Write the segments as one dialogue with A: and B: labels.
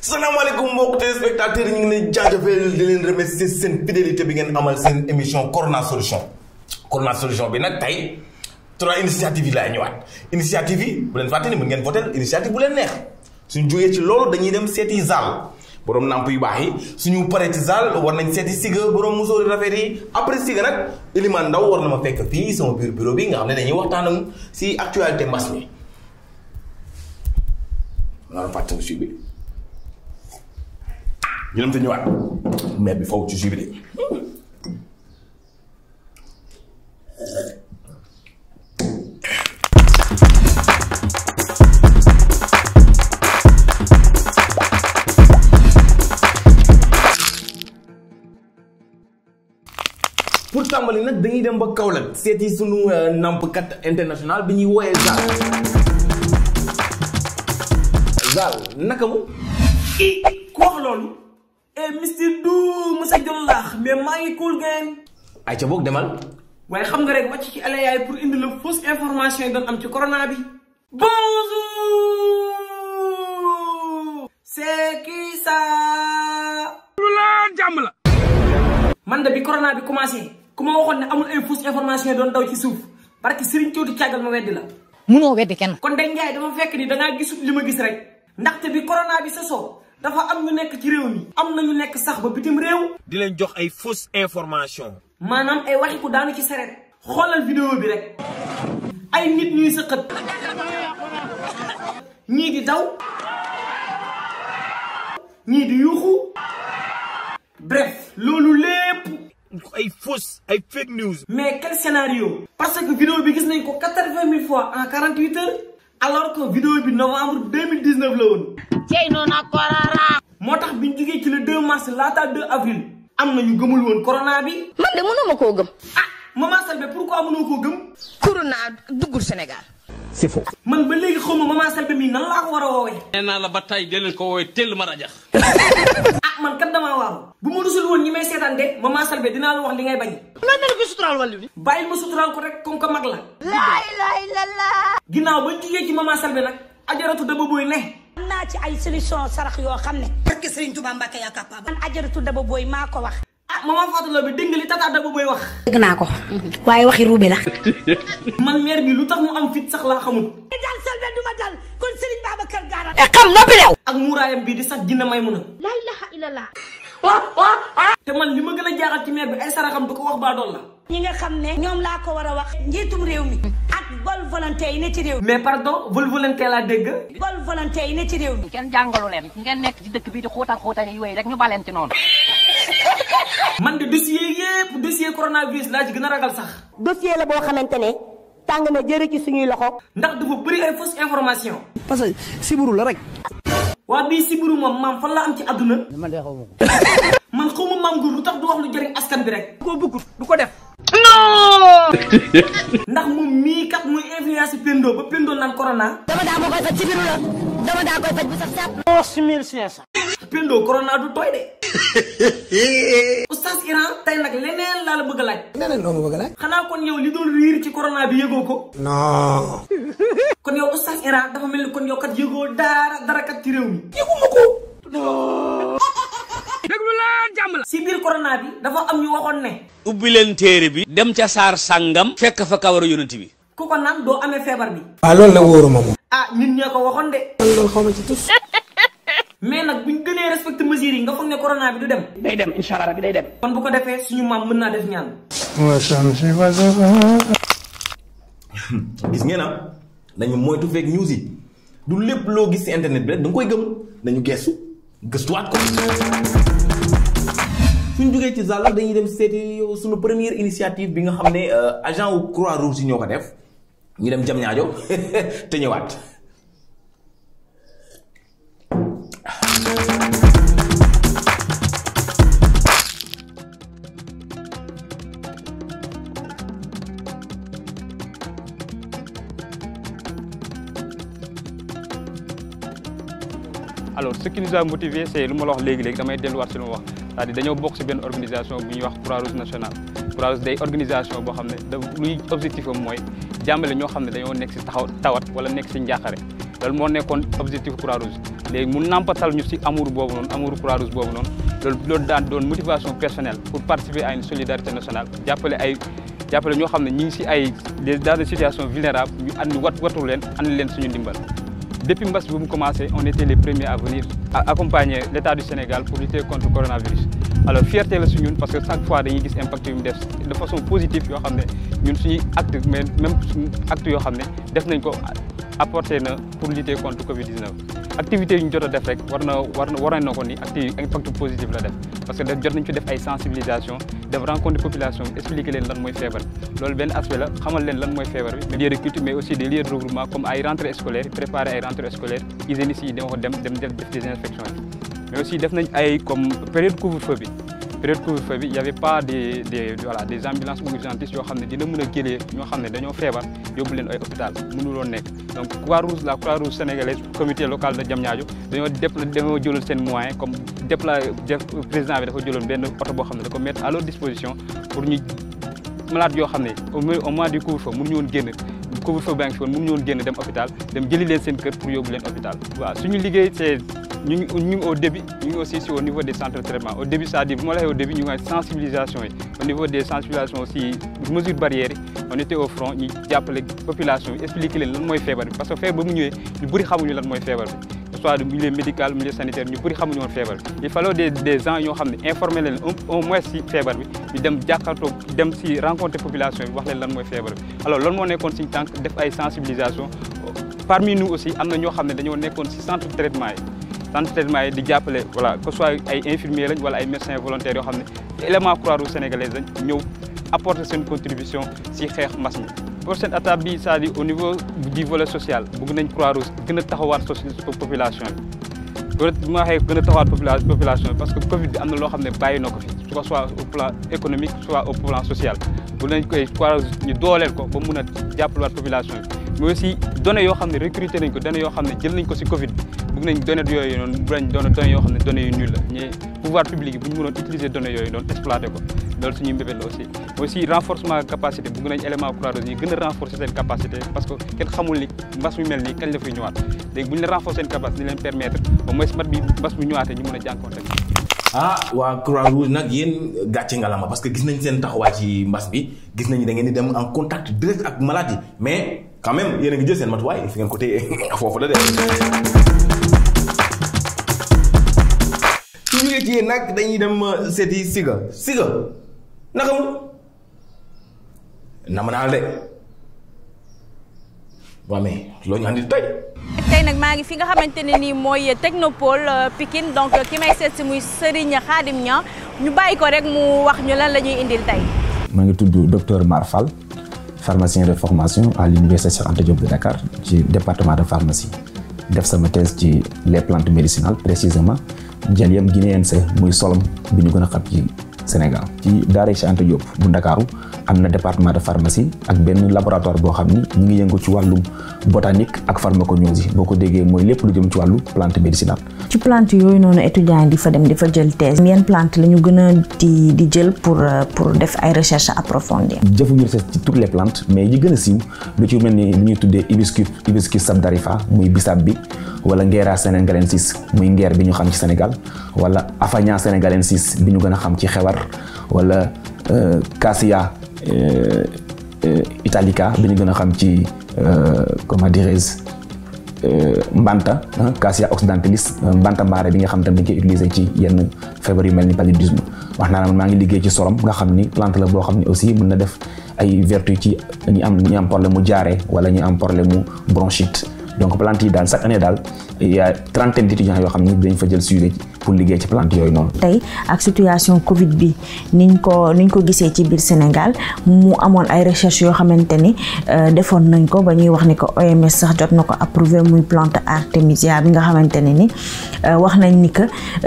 A: salaamaaleykum mbokk téléspectateurs yi ñu ngi leen jaajëfal di leen remercier seen fidélité bi ngeen amal seen émission Corona Solution. Corona Solution bi nag tey 3 initiative yi laay ñëwaat initiative yi bu leen fàtte ni mën ngeen voter initiative bu leen neex suñ jógee ci loolu dañuy dem seeti Zal borom namp yu baax yi suñu paree ci Zal war nañ seeti Siga borom musóori rafet yi après Siga nag Elimane Ndaw war na ma fekk fii sama biir bureau bi nga xam ne dañuy waxtaan si actualité mbas mi. waaw fàtte suy bi ñu dem te ñëwaat mais bi foofu ci suy bi de. pour tàmbali nag dañuy dem ba Kaolack seeti sunu nampkat international bi ñuy wooyee Zal. Zal naka mu.
B: ku wax loolu. Mister Du Moussa Diollah mais maa ngi cool ngeen.
A: ay ca boog demal.
B: waaye xam nga rek wàcc ci alayaay pour indi la fausse information yi doon am ci corona bi. bonjour. c'est qui ça. lu la jàmm la. man de bi corona bi commencé. ku ma waxoon ne amul ay fausse information doon daw ci suuf parce que Serigne Thiaw càggal ma weddi la.
C: munoo weddi kenn.
B: kon day Ndiaye dama fekk ni dangaa gisul li ma gis rek. ndaxte bi corona bi sosoo dafa am ñu nekk ci réew mi. am na ñu nekk sax ba bitim réew.
D: di leen jox ay fausse information.
B: maanaam ay waxi ku daanu ci seret. xoolal vidéo bi rek. ay nit ñuy sëqat. ñii di daw. ñii di yuuxu. bref loolu lépp.
D: ay fausse ay fake news.
B: mais quel scénario. parce que vidéo bi gis nañ ko 80 000 fois en 48 heures. alors que vidéo bi novembre 2019 la woon.
C: tey noonu ak corona.
B: moo tax bi ñu jugee ci le 2 mars laata 2 avril. am na ñu gëmul woon corona bi.
C: man de mënuma koo gëm.
B: ah maman Selbé pourquoi mënoo koo gëm.
C: corona duggul Sénégal.
A: c'est faux.
B: man ba léegi xaw ma maman Selbé mii nan laa ko war a woowee.
E: nee naa la ba tey de leen ko woowee teel ma rajax.
B: ah man kat damaa waaw. bu ma rusul woon ñi may seetaan de maman Selbé dinaa la wax li ngay bañ.
C: lan la ko suturaal wàllu ni.
B: bàyyil ma suturaal ko rek comme que mag la.
C: laay la laa.
B: ginnaaw ba jugee ci maman Selbé nag. ajaratu Daba Boy ne.
F: am naa ci ay solution sarax yoo xam ne. parce que Serigne Touba Mbacke yaa capable. man ajaratu Daba Boy maa ko wax.
B: ah maman Fatou Laobé dégg nga li tata Daba Boy wax.
F: dégg naa ko. waaye waxi ruube la.
B: man mère bi lu tax mu am fit sax laa xamul.
F: daal Selbé du ma dal kon Serigne Babacar Gaara.
C: xam noppi leew.
B: ak muuraayam bii di sax jinne Maymuna.
F: la ilaha illallah.
B: te man li ma gën a jaaxal ci mère bi ay saraxam du ko wax baa doon la.
F: ñi nga xam ne ñoom laa ko war a wax. njiitum réew mi. ak bonne volonté yi ne ci réew mi.
B: mais pardon vol volonté laa dégg.
F: bonne volonté yi ne ci réew mi.
C: kenn jàngalu leen ngeen nekk ci dëkk bi di xuutal yi yooyu rek ñu baleen ci noonu.
B: man de dossier yépp dossier coronavirus laa ci gën a ragal sax.
G: dossier la boo xamante ne tàng na jërë ci suñuy loxo.
B: ndax dafa bëri ay fausse information.
H: parce que sibiru la rek.
B: waa bii sibiru moom maam fan la am ci àdduna.
H: man de xaw ma ko.
B: man xaw ma maam Gour lu tax du wax lu jëriñ askan bi rek.
H: du ko bëggut du ko def.
B: ndax moom mii kat muy influence Pendo ba Pendo naan corona.
G: dama daa moo koy faj sibiru la dama daa koy faj bu sax sàpp.
H: 6500.
B: Pendo corona du tooy de. Oustaz Iran tey nag leneen laa la bëgg a laaj.
H: leneen loo ma bëgg a laaj.
B: xanaa kon yow li doon riir ci corona bi yëgoo ko.
H: non.
B: kon yow Oustaz Iran dafa mel ni kon yow kat yëgoo dara kat ci réew mi.
H: yëguma ko.
B: déglu laa jàmm la. si biir corona bi dafa am ñu waxoon ne.
E: ubbi leen téere bi. dem ca saar sàngam. fekk fa kawara yonent bi.
B: ku ko naan doo amee feebar bi.
H: waaw loolu nag wóoruma moom.
B: ah nit ñee ko waxoon de.
H: loolu xaw ma ci tus.
B: mais nag buñ gënee respecté mesures yi nga foog ne corona bi du dem.
H: day dem incha allah day dem.
B: kon bu ko defee suñu maam mën naa def ñaan.
A: gis ngeen ah nañu moytu fake news yi du lépp loo gis ci internet bi rek da nga koy gëm nañu gestu gëstuwaat ko. suñ jógee ci Zal dañuy dem seeti suñu première initiative bi nga xam ne agent wu Croix-Rouge yi ñoo ko def ñu dem Diamniadio te ñëwaat.
I: alors ce qui nous a motivé c'est lu ma la wax léegi-léegi damay delluwaat si lu ma wax c'est-à-dire dañoo bokk si benn organisation bu ñuy wax Croix-Rouge nationale Croix-Rouge day organisation boo xam ne da luy objectif am mooy jàmbale ñoo xam ne dañoo nekk si tawat wala nekk si njaaxare loolu moo nekkoon objectif Croix-Rouge léegi mu nampatal ñu si amour boobu noonu amour Croix-Rouge boobu noonu loolu daan doon motivation personnelle pour participer à une solidarité nationale jàppale ñoo xam ne ñi ngi si ay dans des situations vulnérables ñu andi watu leen andi leen suñu ndimbal. Depuis mbas bi mu commencé on était les premiers à venir accompagner l'État du Sénégal pour lutter contre le coronavirus. Alors fierté la su ñun parce que chaque fois dañuy gis impact yu mu def de façon positive yoo xam ne ñun suñuy acte mais même acte yoo xam ne def nañ ko apporté na pour lutter contre Covid-19. activités yu ñu jot a def rek war na ko ni impact positif la def parce que jot nañ fi def ay sensibilisation def rencontre population bi expliquer leen lan mooy feebar loolu benn aspect la xamal leen lan mooy feebar bi lieu de culture mais aussi des lieux de regroupement comme ay rentrées scolaires préparer ay rentrées scolaires hygiénistes yi dama ko dem def des inspections yi mais aussi def nañ ay comme période couvre-feu bi il y avait pas des ambulances ou urgentistes yoo xam ne dina mën a jëlee ñoo xam ne dañoo feebar yóbbu leen ay hôpital mënuloon nekk donc la Croix-Rouge sénégalaise comité local de Diamniadio dañoo jëloon seen moyen comme président bi dafa jëloon benn oto boo xam ne da ko mettre à leur disposition pour ñu malade yoo xam ne au mois du couvre-feu mënuñu woon génn couvre-feu baa ngi fi woon mënuñu woon génn dem hôpital dem jëli leen seen kër pour yóbbu leen hôpital waaw suñu liggéey c'est ñu ngi au début ñu ngi aussi au niveau des centres de traitement au début c'est-à-dire bu ma la waxee au début ñu ngi ay sensibilisation yi au niveau des sensibilisations aussi mesures barrières yi on était au front ñu jàppale population yi expliquer leen lan mooy feebar bi parce que feebar ba mu ñëwee ñu bëri xamuñu lan mooy feebar bi que ce soit du milieu médical milieu sanitaire ñu bëri xamuñu woon feebar bi il fallait des gens yoo xam ne informer leen au moins si feebar bi ñu dem jàkkaarloo dem si rencontrer population bi wax leen lan mooy feebar bi alors loolu moo nekkoon suñu tànk def ay sensibilisation parmi nous aussi am na ñoo xam ne dañoo nekkoon si centre de traitement yi di jàppale voilà que ce soit ay infirmiers lañ wala ay médecins volontaires yoo xam ne élément Croix-Rouge sénégalaise lañ ñëw apporter seen contribution si xeex mbas mi. prochaine étape bi c'est-à-dire au niveau du volet social bëgg nañ Croix-Rouge gën a taxawaat population bi bu ma waxee gën a taxawaat population bi parce que Covid bi am na loo xam ne bàyyi na ko fi soit au plan économique soit au plan social bu nañ koy Croix-Rouge ñu dooleel ko ba mun a jàppalewaat population bi mais aussi données yoo xam ne recruter nañ ko données yoo xam ne jël nañ ko si Covid bi bëgg nañ données yooyu noonu bu nañ données yoo xam ne données yu nul la mais pouvoir public yi bu ñu mënoon utiliser données yooyu doon exploiter ko loolu suñuy mbébét la aussi renforcement capacité bëgg nañ élément Croix-Rouge yi gën a renforcer seen capacité parce que kenn xamul ni mbas mi mel nii kañ la fiy ñëwaat léegi bu ñu la renforcer seen capacité di leen permettre au moins mbas bu ñëwaatee ñu mën a jànkoonte
A: waa Croix-Rouge nag yéen gàcce ngalama parce que gis nañ seen taxawaay ci mbas bi gis nañu da ngeen di dem en contact direct ak maladie mais quand même yéen a ngi jël seen matuwaay fi ngeen ko téye foofu la de. su ñu ci yéen nag dañuy dem seeti Siga naka mu nama naa de waaw mais loo ñu andi tey.
J: tey nag maa ngi fi nga xamante ne nii mooy Technopole Pikine donc ki may seet si muy Serigne Khadim Niang ñu bàyyi ko rek mu wax ñu lan la ñuy indil tey.
K: maa ngi tudd docteur Mar Fall pharmacien de formation à l'université Cheikh Anta Diop de Dakar ci département de pharmacie def sama thèse ci les plantes médicinales précisément Dialium guinéense muy solom bi ñu gën a xam ci Sénégal. ci daara Cheikh Anta Diop bu Ndakaaru am na département de pharmacie ak benn laboratoire boo xam ni ñu ngi yëngu ci wàllum botanique ak pharmacognosie boo ko déggee mooy lépp lu jëm ci wàllu plante médicinale.
L: ci plante yooyu noonu étudiants yi di fa dem di fa jël thèse yenn plante la ñu gën a di jël pour def ay recherche approfondies.
K: jëfuñu recherche ci toutes les plantes mais yi gën a siiw lu ci mel ni li ñuy tuddee hibiscus sabdarifa muy bisaab bi wala Nguera sénégalensis muy ngeer bi ñu xam ci Sénégal wala Aphania sénégalensis bi ñu gën a xam ci xewar wala Cassia italica bi ñu gën a xam ci comment dirais-je Mbanta Cassia occidentalis Mbanta mbaare bi nga xam tam dañ koy utiliser ci yenn feebar yu mel ni paludisme wax naa la maa ngi liggéey ci solom nga xam ni plante la boo xam ne aussi mën na def ay vertu ci ñi am problème mu jaare wala ñi am problème mu bronchite donc plante yi daal chaque année daal il y a 30 d'étudiants yoo xam ne dañ fa jël suivi pour liggéey ci plante yooyu noonu.
L: tey ak situation Covid bi niñ ko gisee ci biir Sénégal mu amoon ay recherche yoo xamante ni defoon nañ ko ba ñuy wax ni ko OMS sax jot na ko approuvé muy plante artémisia bi nga xamante ne ni wax nañ ni que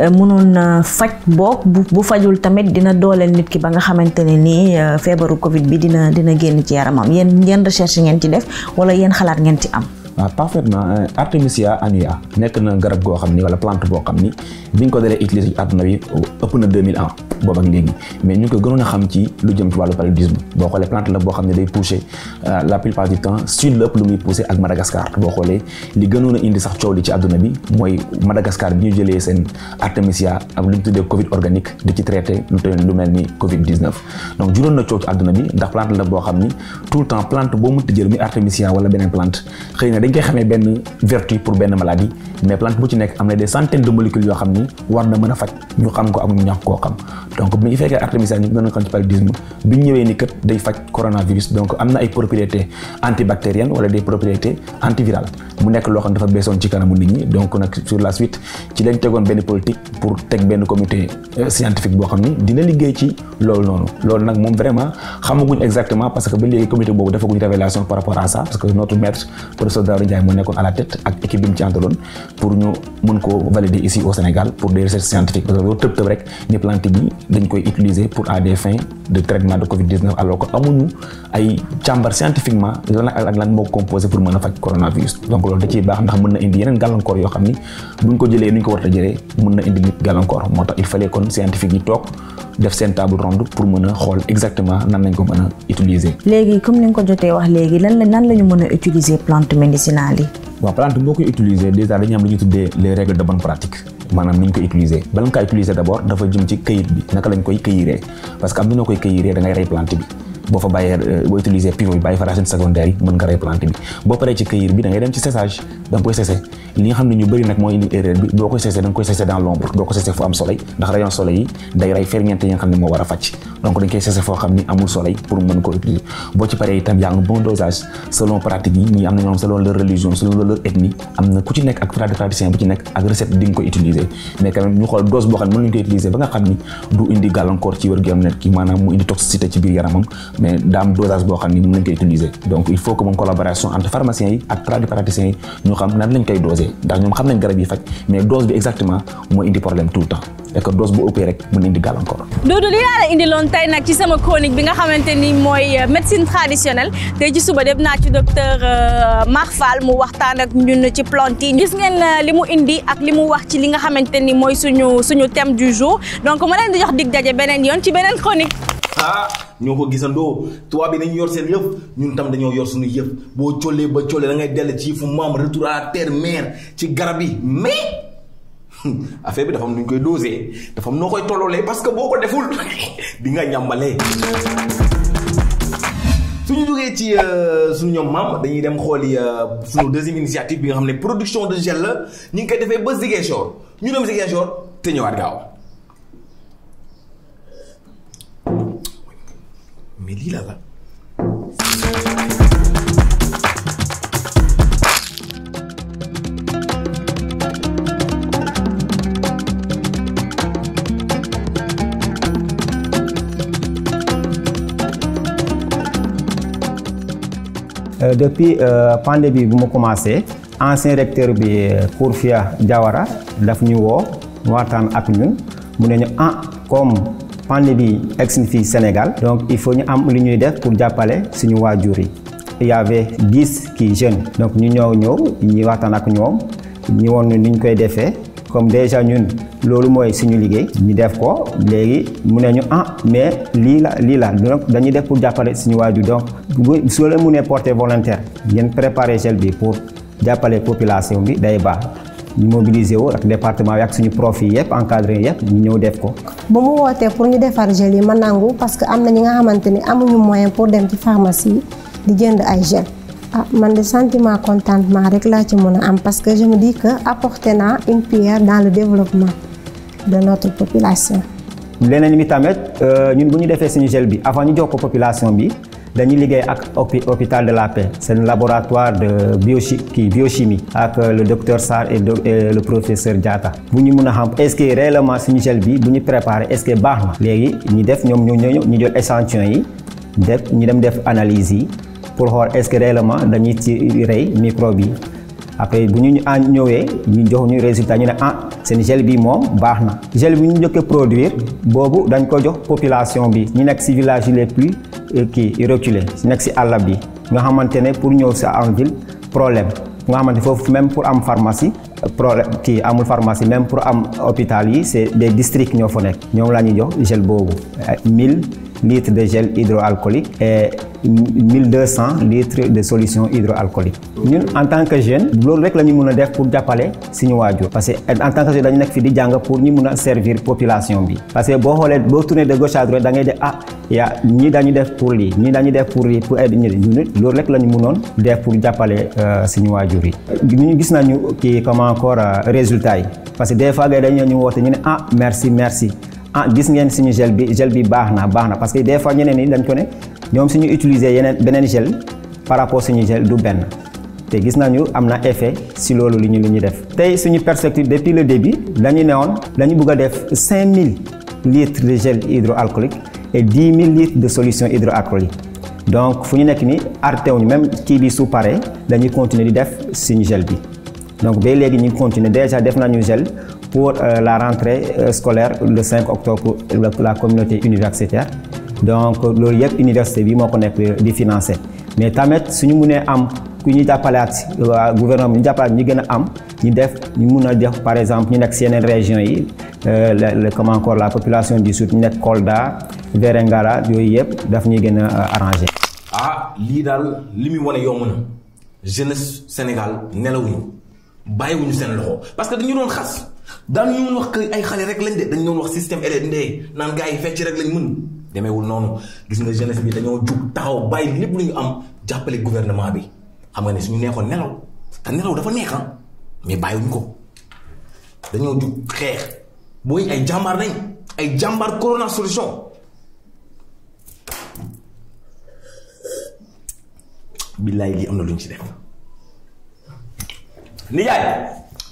L: mënoon faj bu fajul tamit dina dooleel nit ki ba nga xamante ne ni feebaru Covid bi dina génn ci yaramam yéen recherche ngeen ci def wala yéen xalaat ngeen ci am.
K: waaw parfaitement Artemisia annua nekk na garab goo xam ni wala plante boo xam ni biñ ko dalee utiliser ci àdduna bi ëpp na 2000 ans boobu ak léegi mais ñu ko gënoon a xam ci lu jëm ci wàllu paludisme boo xoolee plante la boo xam ne day pousser la plupart du temps sud la ëpp lu muy pousser ak Madagascar boo xoolee li gënoon a indi sax coow li ci àdduna bi mooy Madagascar bi ñu jëlee seen Artemisia ak lu ñu tuddee Covid organique di ci traité lu mel ni Covid 19 donc juróon na coow ci àdduna bi ndax plante la boo xam ni tout le temps plante boo mënti jël muy Artemisia wala beneen plante xëy na dañ koy xamee benn vertu pour benn maladie mais plante bu ci nekk am na des centaines de molécules yoo xam ni war na mën a faj ñu xam ko ak ñu ñàkk koo xam donc bu ñu fekkee Artemisia ñu gën a xam ci paludisme bi ñu ñëwee ni kat day faj coronavirus donc am na ay propriétés antibactériennes wala des propriétés antivirales mu nekk loo xam dafa beesoon ci kanamu nit ñi donc nag sur la suite ci lañ tegoon benn politique pour teg benn comité scientifique boo xam ni dina liggéey ci loolu noonu loolu nag moom vraiment xamaguñ exactement parce que ba léegi comité boobu defaguñ révélation par rapport à ça parce que notre maître professeur Daouda Ndiaye moo nekkoon à la tête ak équipe bi mu ci àndaloon pour ñu mën ko valider ici au Sénégal pour des recherches scientifiques parce que loolu tëb rek ni plante bi dañ koy utiliser pour à des fins de traitement de Covid-19 alors que amuñu ay càmbar scientifiquement lan ak lan moo composé pour mën a faj coronavirus donc loolu da ciy baax ndax mën na indi yeneen gàllankoor yoo xam ni buñ ko jëlee nuñ ko war a jëlee mën na indi nit gàllankoor moo tax il fallait kon scientifique yi toog def seen table ronde pour mën a xool exactement nan lañ ko mën a utiliser.
L: léegi comme ni nga ko jotee wax léegi nan la ñu mën a utiliser plante médicinale yi.
K: waaw plante boo koy utiliser déjà dañuy am lu ñuy tuddee les règles de bonne pratique maanaam ni ñu koy utiliser bala nga koy utiliser d'abord dafa jëm ci këyit bi naka lañ koy këyiree parce que am na noo koy këyiree da ngay rey plante bi. boo fa bàyyee boo utiliser pivot bi bàyyi fa racine secondaire yi mën nga rey plante bi boo paree ci këyir bi da ngay dem ci séchage da nga koy séché li nga xam ne ñu bëri nag mooy indi erreur bi boo koy séché da nga koy séché dans l'ombre doo ko séché fu am soleil ndax rayon soleil yi day rey ferñeent yi nga xam ne moo war a fàcc donc dañ koy séché foo xam ni amul soleil pour mën ko utiliser boo ci paree itam yaa ngi bon dosage selon pratique yi ñi am na ñoom selon leur religion selon leur ethnie am na ku ci nekk ak praticien bu ci nekk ak recette di nga koy utiliser mais quand même ñu xool dose boo xam ne mën nañu koy utiliser ba nga xam ni du indi gàllankoor ci wér-gu-yaram nit ki maanaam mu indi toxicité ci biir yaramam mais daa am dosage boo xam ni mën nañ koy utiliser donc il faut que moom collaboration entre pharmaciens yi ak praticiens yi ñu xam nan lañ koy doser ndax ñoom xam nañ garab yi faj mais dose bi exactement moo indi problème tout le temps et que dose bu ëppee rek mën indi gàllankoor.
J: Doudou li laa la indiloon tey nag ci sama chronique bi nga xamante ni mooy médecine traditionnelle tey ci suba dem naa ci docteur Marfal mu waxtaan ak ñun ci plante yi gis ngeen li mu indi ak li mu wax ci li nga xamante ni mooy suñu thème du jour donc ma leen di jox dig daje beneen yoon ci beneen chronique.
A: ah ñoo ko gisandoo tubaab bi dañu yor seen yëf ñun tam dañoo yor suñu yëf boo collee ba collee da ngay dell ci fu maam retour à la terre mère ci garab yi mais affaire bi dafa am nu ñu koy doser dafa am noo koy tolloolee parce que boo ko deful di nga ñàmbalee. suñu jógee ci suñu ñoom maam dañuy dem xooli suñu deuxième initiative bi nga xam ne production de gel la ñu ngi koy defee ba Ziguinchor ñu dem Ziguinchor te ñëwaat gaaw. mais lii la la.
M: Depuis pandémie bu mu commencé ancien recteur bi Kourfia Diawara daf ñu woo waxtaan ak ñun mu ne ñu comme pandémie egsi fii Sénégal donc il faut ñu am lu ñuy def pour jàppale suñu waajur yi. Il y avait 10 jeunes donc ñu ñëw ñu waxtaan ak ñoom ñu woon ni ñu koy defee comme déjà ñun loolu mooy suñu liggéey ñu def ko léegi mu ne ñu mais lii la donc dañuy def pour jàppale suñu waajur donc soo leen mënee porter volontaire ngeen préparer gel bi pour jàppale population bi day baax ñu mobiliser wu ak département bi ak suñu profit yëpp encadré yëpp ñu ñëw def ko.
N: ba mu wootee pour ñu defar gel yi ma nangu parce que am na ñi nga xamante ni amuñu moyen pour dem ci pharmacie di jënd ay gel. man de sentiment contentement rek laa ci mën a am parce que je me dis que apporté naa une pierre dans le développement de notre population.
M: leneen mi tamit ñun bu ñu defee suñu gel bi avant ñu jox ko population bi dañuy liggéey ak hôpital de la Paix c'est un laboratoire de biochimie ak le docteur Sarr et le professeur Diatta bu ñu mën a xam est-ce que réellement suñu gel bi bu ñu préparé est-ce que baax na léegi ñu def ñoom ñu jël échantillon yi ñu dem def analyse yi pour xool est-ce que réellement dañuy ci rey microbe yi après bu ñu ñëwee ñu jox ñu résultat ñu ne seen gel bi moom baax na gel bi ñu njëkk a produire boobu dañ ko jox population bi ñu nekk ci village yi les plus reculés nekk ci àll bi nga xamante ne pour ñëw sa en ville problème nga xamante foofu même pour am pharmacie problème kii amul pharmacie même pour am hôpital yi c'est des districts ñoo fa nekk ñoom la ñuy jox gel boobu 1000 litres de gel hydroalcoolique et 1200 litres de solution hydroalcoolique ñun en tant que jeune loolu rek la ñu mën a def pour jàppale suñu waajur parce que en tant que jeune dañu nekk fi di jàng pour ñu mën a servir population bi parce que boo xoolee boo tourné de gauche à droite da ngay def ñii dañu def pour lii ñii dañu def pour lii pour aider ñi loolu rek la ñu mënoon def pour jàppale suñu waajur yi ñu gis nañu kii comment encore résultat yi parce que des fois gars dañu ñu woote ñu ne merci gis ngeen suñu gel bi baax na parce que des fois ñeneen ñi dañ ko ne ñoom suñu utiliser beneen gel par rapport suñu gel du benn te gis nañu am na effet si loolu li ñu def tey suñu perspective depuis le début dañu newoon dañu bëgg a def 5000 litres de gel hydroalcoolique et 10 000 litres de solution hydroalcoolique donc fu ñu nekk ni arrêté wuñu même kii bi su paree dañuy continuer di def suñu gel bi donc ba léegi ñu continuer déjà def nañu gel pour la rentrée scolaire le 5 octobre pour la communauté universitaire donc loolu yëpp université bi moo ko nekk di financer mais tamit suñu mënee am ku ñu jàppalaat gouvernement ñu jàppalaat ñu gën a am ñu mun a def par exemple ñu nekk si yeneen régions yi comment encore la population du sud ñu nekk Kolda Vélingara yooyu yëpp daf ñuy gën a arrangé.
A: lii daal li muy wane yomb na jeunesse Sénégal nelawuñu bàyyiwuñu seen loxo parce que dañu doon xas. daan ñu mën wax que ay xale rek lañ de dañ doon wax système LND naan gars yi fecc rek lañ mën demeewul noonu gis nga jeunesse bi dañoo jug taxaw bàyyi lépp lu ñu am jàppale gouvernement bi xam nga ne suñu neexoon nelaw te nelaw dafa neex mais bàyyiwuñ ko dañoo jug xeex booy ay jàmbaar nañ ay jàmbaar Corona Solution billaay lii am na luñ ci def nijaay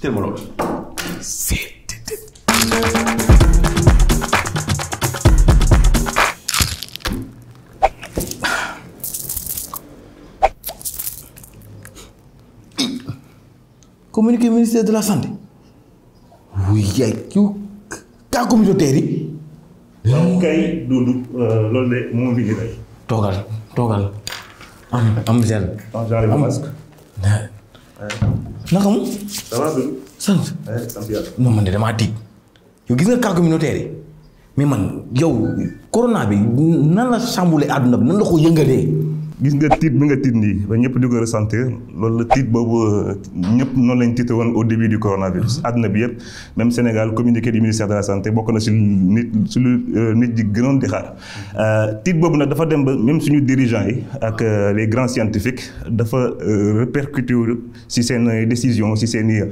A: teel ma loolu communiqué ministère de la santé wuy yaay yow cas communautaire yi
O: waaw kay Doudou loolu de moom bi rek
A: toogal am gel am masque naka mu
O: ça va Doudou
A: sant non man de damaa tiit yow gis nga cas communautaire yi mais man yow corona bi nan la chamboulé àdduna bi nan la ko yëngalee
O: gis nga tiit bi nga tiit nii ba ñëpp di ko ressentir loolu la tiit boobu ñëpp noonu lañ tiite woon au début du coronavirus àdduna bi yëpp même Sénégal communiqué du ministère de la santé bokk na si nit ji gënoon di xaar tiit boobu nag dafa dem ba même suñu dirigeants yi ak les grands scientifiques dafa répercuté si seen décision si seen i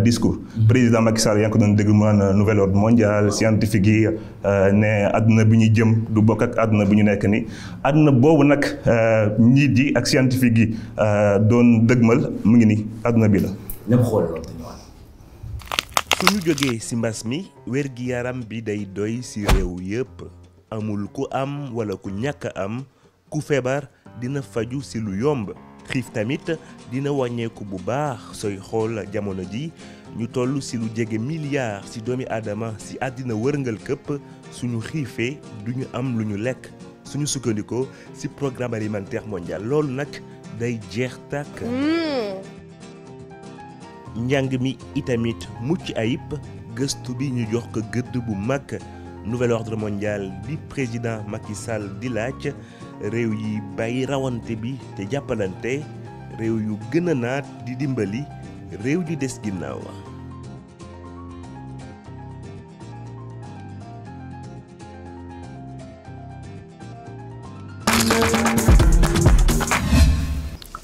O: discours président Macky Sall yaa ngi ko doon dégg mu naan nouvel ordre mondial scientifique yi ne àdduna bi ñu jëm du bokk ak àdduna bi ñu nekk ni àdduna boobu nag njiit yi ak scientifique yi doon dëgmal mu ngi ni àdduna bi la.
A: ñëpp xool loolu te ñëwaat.
P: su ñu jógee ci mbas mi wér gi yaram bi day doy ci réew yépp amul ku am wala ku ñàkk am ku feebar dina faju ci lu yomb xiif tamit dina wàññeeku bu baax sooy xool jamono ji ñu toll ci lu jege milliard ci doomi aadama ci àddina wërngal këpp suñu xiifee duñu am lu ñu lekk. suñu sukkandikoo ci programme alimentaire mondial loolu nag day jeex tàkk njàng mi itamit mucc ayib gëstu bi ñu jox ko gëdd bu mag nouvel ordre mondial bi président Macky Sall di laaj réew yi bàyyi rawante bi te jàppalante réew yu gën a naat di dimbali réew di des ginnaaw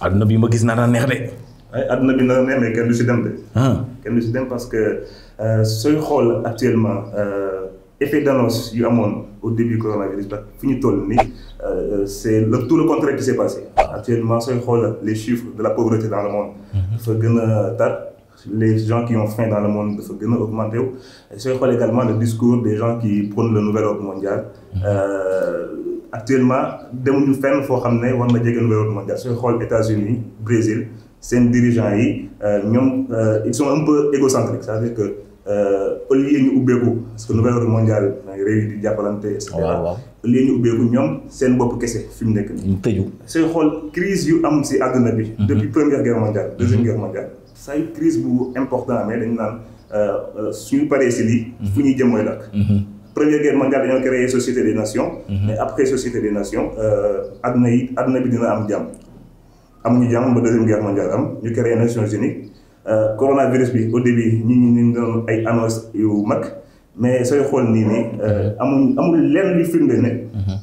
A: àdduna bi ma gis naa neex de.
O: ay àdduna bi na neex mais kenn du si dem de. kenn du si dem parce que sooy xool actuellement effet d'annonce yu amoon au début coronavirus ba fi ñu toll nii c'est tout le contraire qui s'est passé. actuellement sooy xool les chiffres de la pauvreté dans le monde. dafa gën a tar les gens qui ont faim dans le monde dafa gën a augmenté wu. sooy xool également le discours des gens qui prônent le nouvel ordre mondial. actuellement demuñu fenn foo xam ne war na jege nouvel ordre mondial sooy xool États-Unis Brésil seen dirigeants yi ñoom ils sont un peu égocentriques c'est-à-dire que au lieu ñu ubbeeku parce que nouvel ordre mondial réew yi di jàppalante et cetera au lieu ñu ubbeeku ñoom seen bopp kese fi mu nekk nii.
A: tëju
O: sooy xool crise yu am si àdduna bi. depuis première guerre mondiale deuxième guerre mondiale. saa yu crise bu important mais dañu naan suñu paree si lii. fu ñuy jëm mooy lakk. Première guerre mondiale dañoo créé société des nations. mais après société des nations àdduna bi dina am jàmm. amuñu jàmm ba deuxième guerre mondiale am ñu créé Nations Unies coronavirus bi au début ñu doon ay annonce yu mag mais sooy xool nii amul lenn li firnde ne.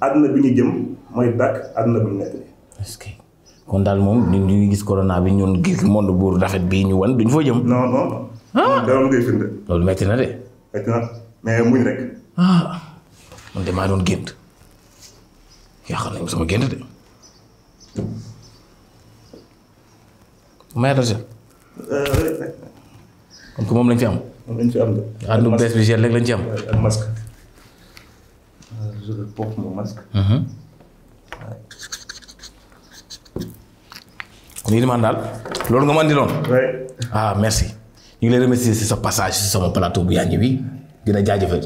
O: àdduna bi ñu jëm mooy dàkk àdduna bi ñu nekk nii.
A: est-ce que kon daal moom ñu ngi gis corona bi ñun gis monde buur daxit bii ñu wan duñ fa jëm.
O: non non. dara lu ngay firnde.
A: loolu metti na de.
O: metti na mais muñ rek.
A: man de maa doon gént yàqal nañu sama gént de. mayata gel. kon que moom lañ fi am.
O: moom lañ fi am de.
A: àndu bees bi gel rek lañ ci am.
O: ak masque. je porte mon masque.
A: nii di man daal loolu nga ma andiloon. ah merci ñu ngi lay remercier si sa passage si sama plateau bu yaa bi dina jaajëfal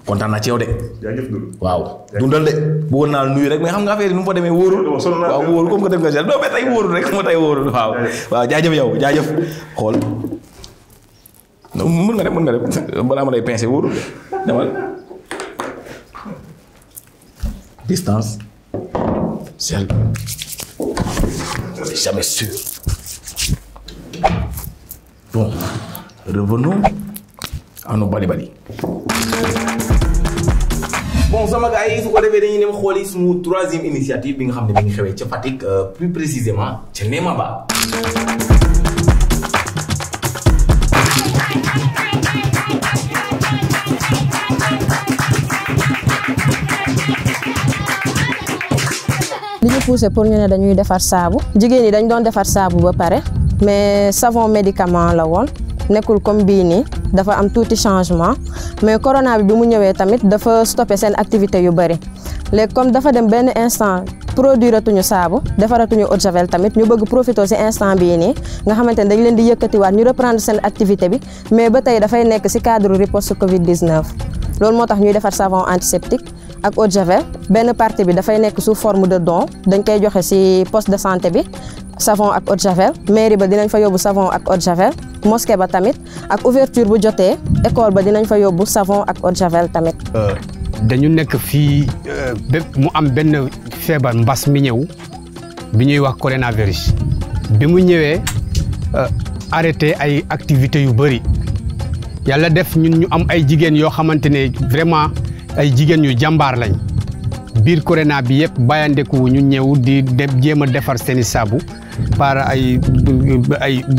A: kontaan naa ci yow de.
O: jaajëf
A: waaw dundal de bëggoon naa nuyu rek mais xam nga affaire yi nu mu fa demee wóorul. waaw wóorul comme que def nga gel non mais tey wóorul rek ma tey wóorul waaw. waaw jaajëf yow jaajëf xool mën nga dem balaa ma lay pincé wóorul de demal distance sel jamais sûr. Bon, revenons à nos bali. Bon sama gars yi su ko defee dañuy dem xooli suñu troisième initiative bi nga xam ne mi ngi xewee ca Fatick plus précisément ca Némaba.
Q: li ñu poussé pour ñu ne dañuy defar saabu jigéen ñi dañ doon defar saabu ba pare mais savon médicament la woon nekkul comme bii nii dafa am tuuti changement mais corona bi mu ñëwee tamit dafa stoppé seen activité yu bëri léegi comme dafa dem benn instant produire tuñu saabu defaratuñu eau de javel tamit ñu bëgg profité ci instant bii nii nga xamante ne dañ leen di yëkkatiwaat ñu reprendre seen activité bi mais ba tey dafay nekk ci cadre riposte Covid 19 loolu moo tax ñuy defar savon antiseptique ak eau de javel benn partie bi dafay nekk sous forme de don dañ koy joxe ci poste de santé bi savon ak eau de javel mairie ba dinañ fa yóbbu savon ak eau de javel mosquée ba tamit ak ouverture bu jotee école ba dinañ fa yóbbu savon ak eau de javel tamit.
R: dañu nekk fii mu am benn feebar mbas mi ñëw bi ñuy wax coronavirus bi mu ñëwee arrêté ay activités yu bëri yàlla def ñun ñu am ay jigéen yoo xamante ne vraiment ay jigéen yu jàmbaar lañ biir corona bi yëpp bàyyandeku ñu ñëw di jéem a defar seeni saabu par ay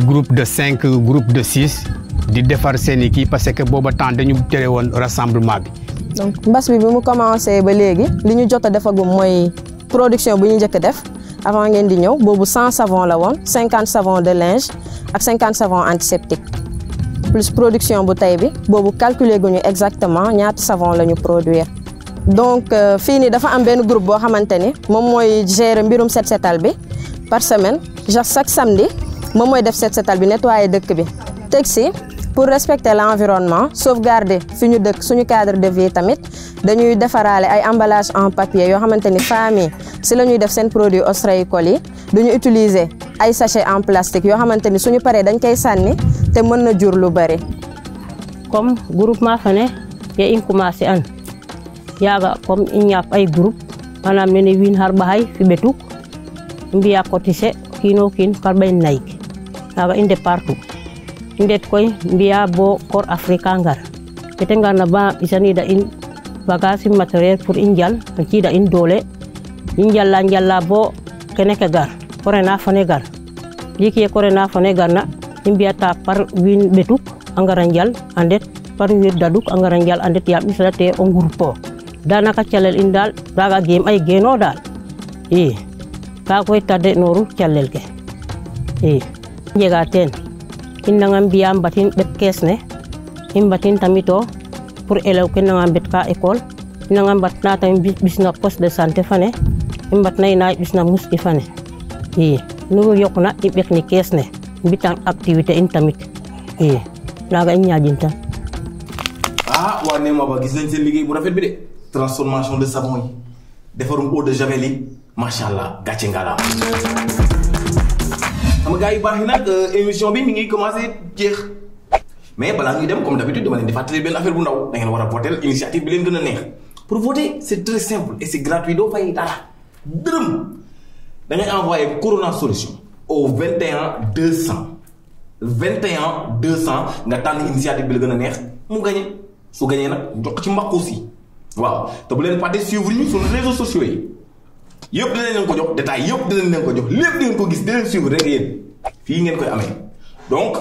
R: groupe de 5 groupe de 6 di defar seeni kii parce que booba temps dañu tere woon rassemblement bi.
Q: donc mbas bi mu commencé ba léegi li ñu jot a defagum mooy production bu ñu njëkk def avant ngeen di ñëw boobu 100 savon la woon 50 savon de linge ak 50 savon antiseptique plus production bu tey bi boobu calculer guñu exactement ñaata savon la ñu produire. donc fii nii dafa am benn groupe boo xamante ni moom mooy gérer mbirum set setal bi par semaine chaque samedi moom mooy def set setal bi nettoyer dëkk bi teg si pour respecter l'environnement sauvegarder fi ñu dëkk suñu cadre de vie tamit dañuy defaraale ay emballage en papier yoo xamante ni famille si la ñuy def seen produit ostréicoles yi duñu utiliser ay sachet en plastique yoo xamante ni suñu paree dañ koy sànni te mën na jur lu bari.
S: comme groupement fane ye in commencé an yaga comme i ñaap ay groupe manam nene wiin har ɓaxay fi ɓetuk i mbiya cotiser kiino kiin par ɓay nayik yaga i partout i ndet koy mbiya bo corps africa ngar kete ngarna ba ɓisanida in bagage matériel pour i njal a ciida in doole i njala bo kene ke gar corona fane gar ndiiki ye corona fane garna i mbiyata par wiin ɓetuk a ngara njal a ndet par wiin daduk a ngara njal a ndet yaam i salate o groupe danaka calel in daal raga geem ay geeno daal i ka koy tade nooru calel ke i njega teen i nanga mbiya mbatin ɓet kees ne i mbatin tamito pour élève ke nanga mbet ka école i nanga mbatna tamit ɓisna poste de santé fane i mbatna ina ɓisna muski fane i nu yoqna i ɓekni kees ne mbitan activité in tamit i naga i ñaƴin tan
A: ah waa nee ma ba gis nañ seen liggéey bu rafet bi de transformation de savon yi defarum eau de javel yi macha allah gàcce ngalaam. xam nga gars yi baax yi nag émission bi mi ngi commencé jeex mais balaa ñuy dem comme d'habitude dama leen di fàttali benn affaire bu ndaw da ngeen war a voter initiative bi leen gën a neex pour voter c'est très simple et c'est gratuit doo fay dara dërëm da ngay envoyer Corona Solution au 21 200 21 200 nga tànn initiative bi la gën a neex mu gagné su gagné nag jox ci mbaqus yi waaw te bu leen fàtte suivre ñu sur les réseaux sociaux yi yëpp dinañ leen ko jox détail yëpp dinañ leen ko jox lépp di ngeen ko gis di leen suivre rek yéen fii ngeen koy amee donc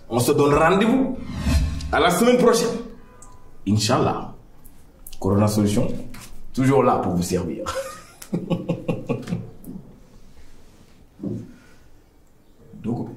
A: on se donne rendez-vous à la semaine prochaine Inch'Allah. Corona Solution toujours là pour vous servir. Donc